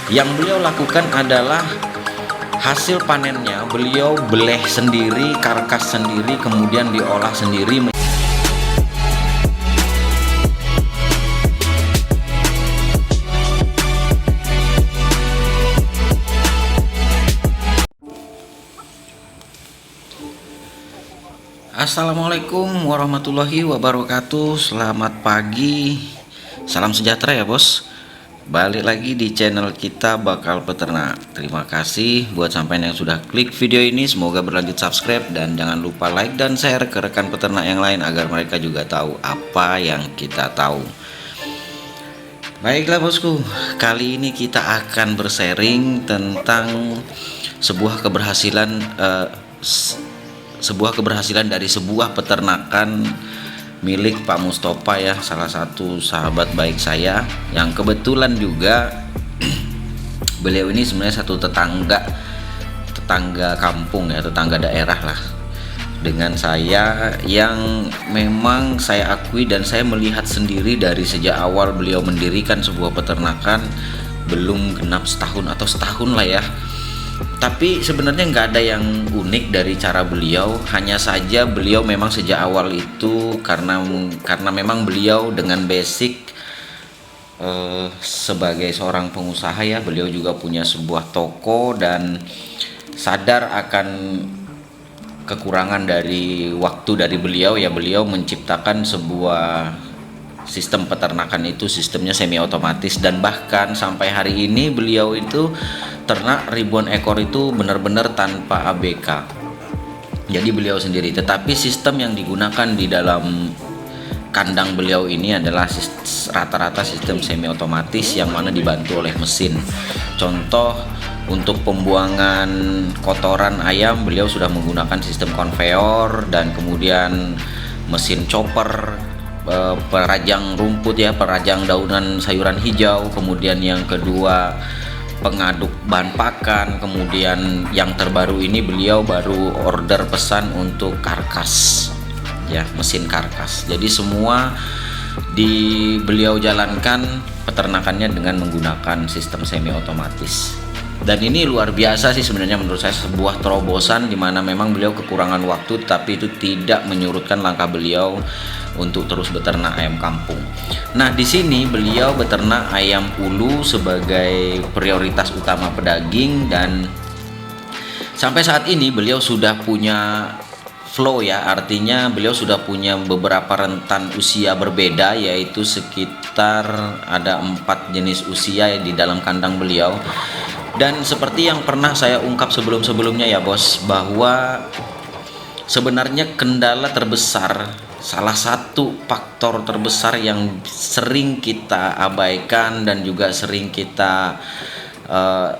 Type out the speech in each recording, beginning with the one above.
Yang beliau lakukan adalah hasil panennya beliau beleh sendiri, karkas sendiri, kemudian diolah sendiri. Assalamualaikum warahmatullahi wabarakatuh. Selamat pagi, salam sejahtera ya bos. Balik lagi di channel kita Bakal Peternak. Terima kasih buat sampean yang sudah klik video ini. Semoga berlanjut subscribe dan jangan lupa like dan share ke rekan peternak yang lain agar mereka juga tahu apa yang kita tahu. Baiklah bosku, kali ini kita akan bersharing tentang sebuah keberhasilan dari sebuah peternakan milik Pak Mustofa ya, salah satu sahabat baik saya yang kebetulan juga beliau ini sebenarnya satu tetangga kampung ya, tetangga daerah lah dengan saya, yang memang saya akui dan saya melihat sendiri dari sejak awal beliau mendirikan sebuah peternakan, belum genap setahun atau setahun lah ya. Tapi sebenarnya nggak ada yang unik dari cara beliau, hanya saja beliau memang sejak awal itu karena memang beliau dengan basic sebagai seorang pengusaha ya, beliau juga punya sebuah toko dan sadar akan kekurangan dari waktu dari beliau ya, beliau menciptakan sebuah sistem peternakan itu sistemnya semi otomatis, dan bahkan sampai hari ini beliau itu ternak ribuan ekor itu benar-benar tanpa ABK. Jadi beliau sendiri, tetapi sistem yang digunakan di dalam kandang beliau ini adalah rata-rata sistem semi otomatis yang mana dibantu oleh mesin. Contoh, untuk pembuangan kotoran ayam beliau sudah menggunakan sistem konveyor, dan kemudian mesin chopper, perajang rumput ya, perajang daunan sayuran hijau, kemudian yang kedua pengaduk bahan pakan, kemudian yang terbaru ini beliau baru order pesan untuk karkas ya, mesin karkas. Jadi semua beliau jalankan peternakannya dengan menggunakan sistem semi otomatis. Dan ini luar biasa sih sebenarnya menurut saya, sebuah terobosan di mana memang beliau kekurangan waktu, tapi itu tidak menyurutkan langkah beliau untuk terus beternak ayam kampung. Nah, di sini beliau beternak ayam ulu sebagai prioritas utama pedaging, dan sampai saat ini beliau sudah punya flow ya, artinya beliau sudah punya beberapa rentan usia berbeda, yaitu sekitar ada 4 jenis usia di dalam kandang beliau. Dan seperti yang pernah saya ungkap sebelum-sebelumnya ya bos, bahwa sebenarnya kendala terbesar, salah satu faktor terbesar yang sering kita abaikan dan juga sering kita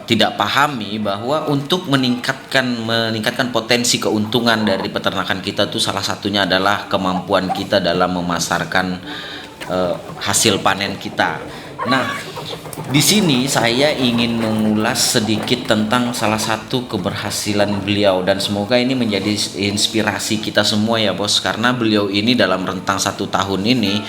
tidak pahami, bahwa untuk meningkatkan potensi keuntungan dari peternakan kita tuh salah satunya adalah kemampuan kita dalam memasarkan hasil panen kita. Nah, di sini saya ingin mengulas sedikit tentang salah satu keberhasilan beliau, dan semoga ini menjadi inspirasi kita semua ya bos, karena beliau ini dalam rentang 1 tahun ini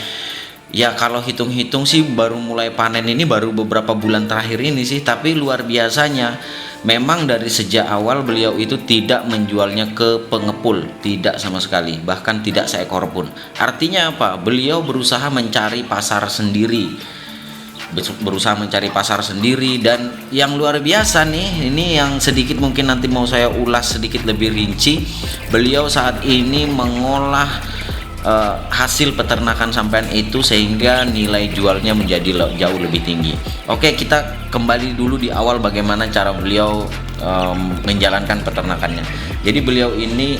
ya, kalau hitung-hitung sih baru mulai panen ini baru beberapa bulan terakhir ini sih, tapi luar biasanya memang dari sejak awal beliau itu tidak menjualnya ke pengepul, tidak sama sekali, bahkan tidak seekor pun. Artinya apa? Beliau berusaha mencari pasar sendiri, dan yang luar biasa nih, ini yang sedikit mungkin nanti mau saya ulas sedikit lebih rinci. Beliau saat ini mengolah hasil peternakan sampean itu sehingga nilai jualnya menjadi jauh lebih tinggi. Oke, kita kembali dulu di awal bagaimana cara beliau menjalankan peternakannya. Jadi beliau ini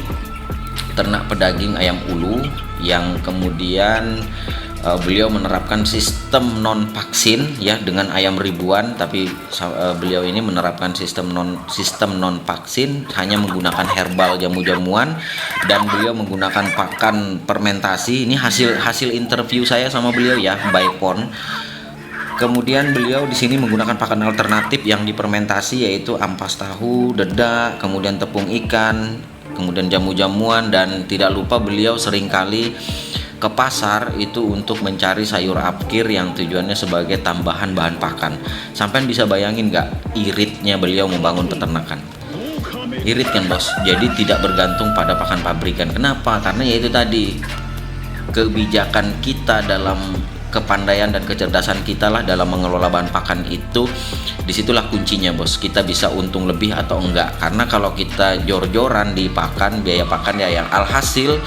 ternak pedaging ayam ulu, yang kemudian beliau menerapkan sistem non vaksin ya dengan ayam ribuan, tapi beliau ini menerapkan sistem non vaksin, hanya menggunakan herbal jamu-jamuan, dan beliau menggunakan pakan fermentasi. Ini hasil interview saya sama beliau ya, by phone. Kemudian beliau di sini menggunakan pakan alternatif yang difermentasi, yaitu ampas tahu, dedak, kemudian tepung ikan, kemudian jamu-jamuan, dan tidak lupa beliau seringkali ke pasar itu untuk mencari sayur apkir yang tujuannya sebagai tambahan bahan pakan. Sampean bisa bayangin nggak iritnya beliau membangun peternakan? Irit kan bos, jadi tidak bergantung pada pakan pabrikan. Kenapa? Karena yaitu tadi, kebijakan kita dalam kepandaian dan kecerdasan kita lah dalam mengelola bahan pakan itu, disitulah kuncinya bos. Kita bisa untung lebih atau enggak, karena kalau kita jor-joran di pakan, biaya pakan ya yang alhasil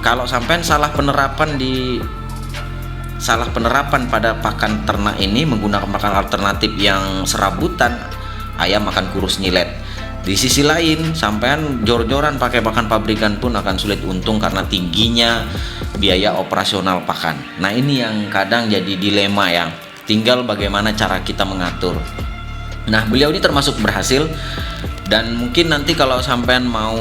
kalau sampai salah penerapan pada pakan ternak ini menggunakan pakan alternatif yang serabutan, ayam akan kurus nyilet. Di sisi lain, sampean jor-joran pakai pakan pabrikan pun akan sulit untung karena tingginya biaya operasional pakan. Nah, ini yang kadang jadi dilema ya. Tinggal bagaimana cara kita mengatur. Nah, beliau ini termasuk berhasil, dan mungkin nanti kalau sampean mau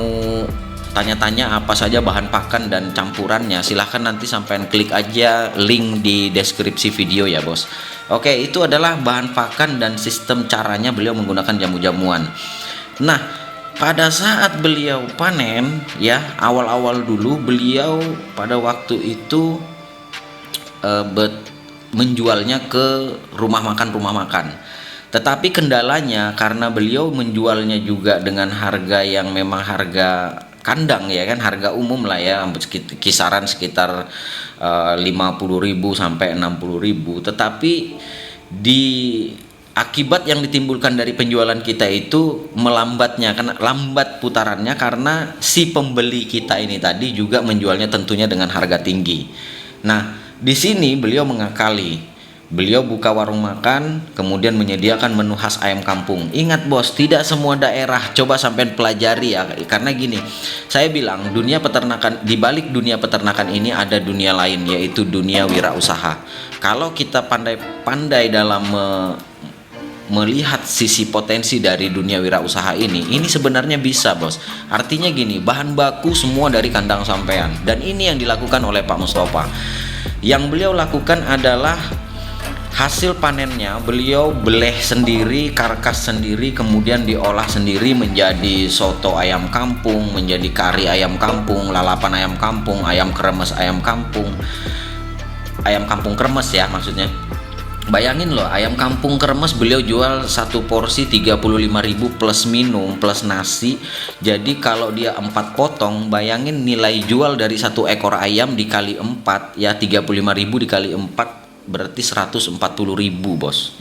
tanya-tanya apa saja bahan pakan dan campurannya, silahkan nanti sampean klik aja link di deskripsi video ya bos. Oke, itu adalah bahan pakan dan sistem caranya beliau menggunakan jamu-jamuan. Nah, pada saat beliau panen ya, awal-awal dulu beliau pada waktu itu menjualnya ke rumah makan. Tetapi kendalanya karena beliau menjualnya juga dengan harga yang memang harga kandang ya kan, harga umum lah ya, kisaran sekitar 50.000 sampai 60.000. Tetapi akibat yang ditimbulkan dari penjualan kita itu melambatnya, karena lambat putarannya karena si pembeli kita ini tadi juga menjualnya tentunya dengan harga tinggi. Nah, di sini beliau mengakali. Beliau buka warung makan, kemudian menyediakan menu khas ayam kampung. Ingat bos, tidak semua daerah, coba sampai pelajari ya. Karena gini, saya bilang dunia peternakan, di balik dunia peternakan ini ada dunia lain, yaitu dunia wirausaha. Kalau kita pandai-pandai dalam melihat sisi potensi dari dunia wirausaha ini sebenarnya bisa bos. Artinya gini, bahan baku semua dari kandang sampean, dan ini yang dilakukan oleh Pak Mustafa. Yang beliau lakukan adalah hasil panennya beliau beleh sendiri, karkas sendiri, kemudian diolah sendiri menjadi soto ayam kampung, menjadi kari ayam kampung, lalapan ayam kampung, ayam kampung kremes ya maksudnya. Bayangin loh, ayam kampung kremes beliau jual satu porsi 35.000 plus minum plus nasi. Jadi kalau dia 4 potong, bayangin nilai jual dari satu ekor ayam dikali 4 ya, 35.000 dikali 4 berarti 140.000 bos.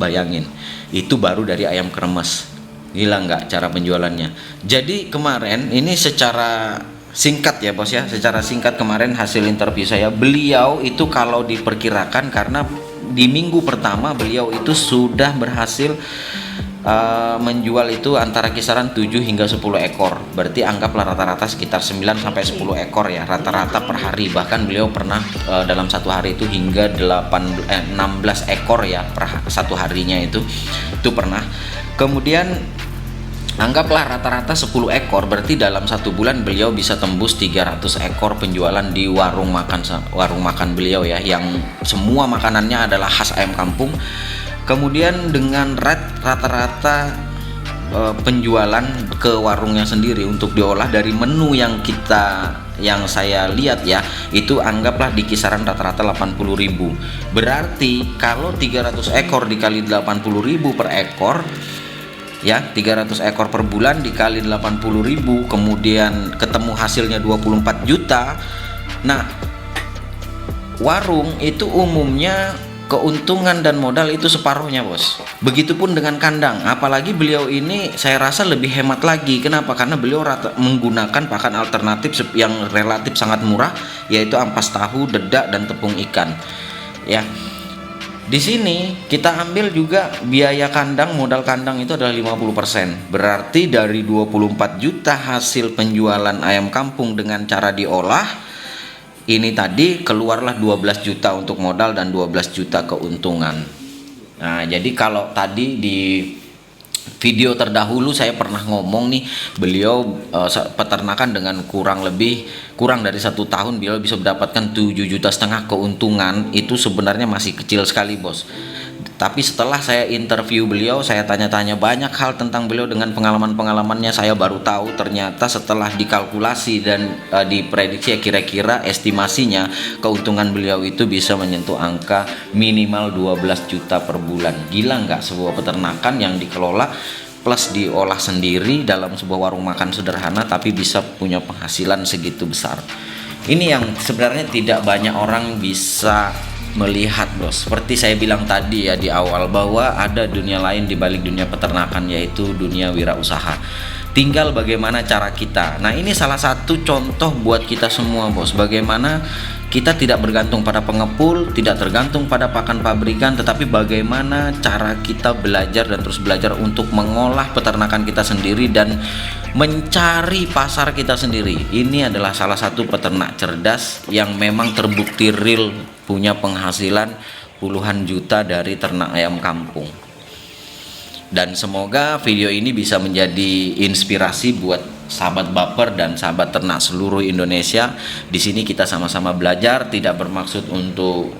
Bayangin, itu baru dari ayam kremes. Gila nggak cara penjualannya? Jadi kemarin ini secara singkat ya bos ya, secara singkat kemarin hasil interview saya, beliau itu kalau diperkirakan, karena di minggu pertama beliau itu sudah berhasil menjual itu antara kisaran 7 hingga 10 ekor. Berarti anggaplah rata-rata sekitar 9 sampai 10 ekor ya rata-rata per hari. Bahkan beliau pernah dalam satu hari itu hingga 16 ekor ya per satu harinya itu pernah. Kemudian anggaplah rata-rata 10 ekor, berarti dalam satu bulan beliau bisa tembus 300 ekor penjualan di warung makan beliau ya, yang semua makanannya adalah khas ayam kampung. Kemudian dengan rata-rata penjualan ke warungnya sendiri untuk diolah dari menu yang saya lihat ya, itu anggaplah di kisaran rata-rata 80.000. Berarti kalau 300 ekor dikali 80.000 per ekor ya, 300 ekor per bulan dikali 80.000, kemudian ketemu hasilnya 24 juta. Nah, warung itu umumnya keuntungan dan modal itu separuhnya bos. Begitupun dengan kandang, apalagi beliau ini saya rasa lebih hemat lagi. Kenapa? Karena beliau menggunakan pakan alternatif yang relatif sangat murah, yaitu ampas tahu, dedak, dan tepung ikan ya. Di sini kita ambil juga biaya kandang, modal kandang itu adalah 50%. Berarti dari 24 juta hasil penjualan ayam kampung dengan cara diolah ini tadi, keluarlah 12 juta untuk modal dan 12 juta keuntungan. Nah, jadi kalau tadi di video terdahulu saya pernah ngomong nih, beliau peternakan dengan kurang dari 1 tahun beliau bisa mendapatkan 7,5 juta keuntungan. Itu sebenarnya masih kecil sekali bos. Tapi setelah saya interview beliau, saya tanya-tanya banyak hal tentang beliau dengan pengalaman-pengalamannya, saya baru tahu ternyata setelah dikalkulasi dan diprediksi kira-kira estimasinya keuntungan beliau itu bisa menyentuh angka minimal 12 juta per bulan. Gila nggak, sebuah peternakan yang dikelola plus diolah sendiri dalam sebuah warung makan sederhana tapi bisa punya penghasilan segitu besar. Ini yang sebenarnya tidak banyak orang bisa melihat, bos. Seperti saya bilang tadi ya di awal, bahwa ada dunia lain di balik dunia peternakan, yaitu dunia wirausaha. Tinggal bagaimana cara kita. Nah, ini salah satu contoh buat kita semua, bos, bagaimana kita tidak bergantung pada pengepul, tidak tergantung pada pakan pabrikan, tetapi bagaimana cara kita belajar dan terus belajar untuk mengolah peternakan kita sendiri dan mencari pasar kita sendiri. Ini adalah salah satu peternak cerdas yang memang terbukti real punya penghasilan puluhan juta dari ternak ayam kampung. Dan semoga video ini bisa menjadi inspirasi buat sahabat baper dan sahabat ternak seluruh Indonesia. Di sini kita sama-sama belajar, tidak bermaksud untuk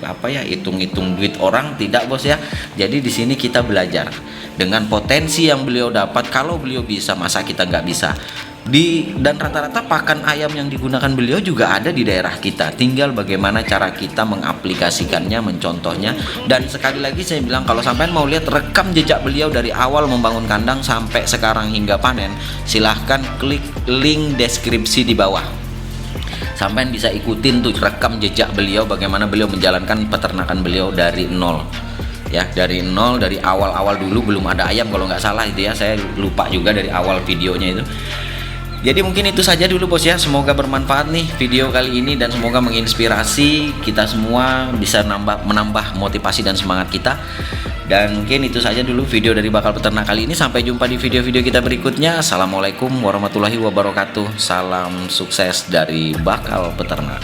apa ya, hitung-hitung duit orang, tidak, bos ya. Jadi di sini kita belajar dengan potensi yang beliau dapat. Kalau beliau bisa, masa kita nggak bisa? Dan rata-rata pakan ayam yang digunakan beliau juga ada di daerah kita. Tinggal bagaimana cara kita mengaplikasikannya, mencontohnya. Dan sekali lagi saya bilang, kalau sampai mau lihat rekam jejak beliau dari awal membangun kandang sampai sekarang hingga panen, silahkan klik link deskripsi di bawah. Sampai bisa ikutin tuh rekam jejak beliau, bagaimana beliau menjalankan peternakan beliau dari nol. Ya, dari nol, dari awal-awal dulu belum ada ayam kalau nggak salah itu ya. Saya lupa juga dari awal videonya itu. Jadi mungkin itu saja dulu, bos ya. Semoga bermanfaat nih video kali ini dan semoga menginspirasi kita semua, bisa menambah motivasi dan semangat kita. Dan mungkin itu saja dulu video dari Bakal Peternak kali ini. Sampai jumpa di video-video kita berikutnya. Assalamualaikum warahmatullahi wabarakatuh. Salam sukses dari Bakal Peternak.